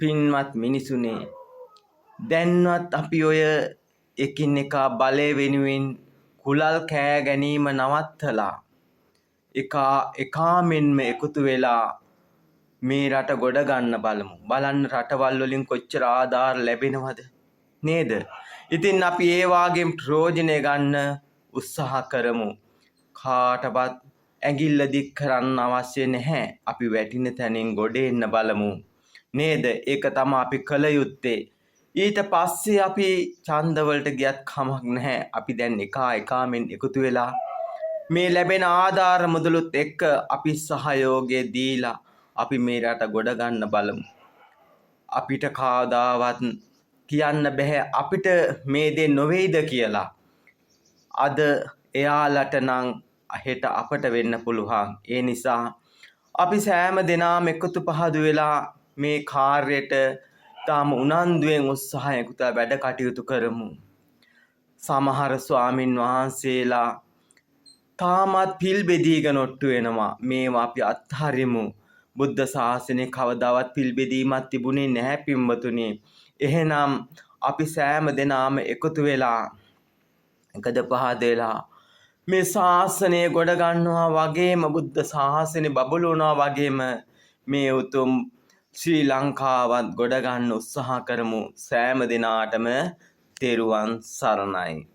පින්වත් මිනිසුනේ දැන්වත් අපි ඔය එකිනෙකා බලය වෙනුවෙන් කුලල් කෑ ගැනීම නවත්තලා එකාමෙන්ම එකතු වෙලා මේ රට ගොඩ ගන්න බලමු. බලන්න රටවල් වලින් කොච්චර ආධාර ලැබෙනවද නේද? ඉතින් අපි ඒ වාගේ ප්‍රයෝජනය ගන්න උත්සාහ කරමු. කාටවත් ඇඟිල්ල දික් කරන්න අවශ්‍ය නැහැ. අපි වැටින තැනින් ගොඩ එන්න බලමු. නේද? ඒක තමයි අපි කළ යුත්තේ. ඊට පස්සේ අපි ඡන්දවලට ගියත් කමක් නැහැ. අපි දැන් එකාමෙන් එකතු වෙලා මේ ලැබෙන ආධාර මුදලුත් එක්ක අපි සහයෝගය දීලා අපි මේ රට ගොඩ ගන්න බලමු. අපිට කවදාවත් කියන්න බෑ අපිට මේ දේ නොවේද කියලා. අද එයාලට නම් හෙට අපට වෙන්න පුළුවන්. ඒ නිසා අපි සෑම දෙනාම එකතු පහදු වෙලා මේ කාර්යයට තාම උනන්දුවෙන් උත්සාහයකට වැඩ කටයුතු කරමු. සමහර ස්වාමින් වහන්සේලා තාමත් පිල් බෙදීගෙන ඔට්ටු වෙනවා. මේවා අපි අත්හරිමු. බුද්ධ ශාසනය කවදාවත් පිල් බෙදීමක් තිබුණේ නැහැ පින්වතුනි. එහෙනම් අපි සෑම දෙනාම එකතු වෙලා එකද පහදලා මේ ශාසනය ගොඩ ගන්නවා වගේම බුද්ධ ශාසනය බබළුවනවා වගේම මේ උතුම් ශ්‍රී ලංකාවත් ගොඩ ගන්න උත්සාහ කරමු. සෑම දිනාටම තෙරුවන් සරණයි.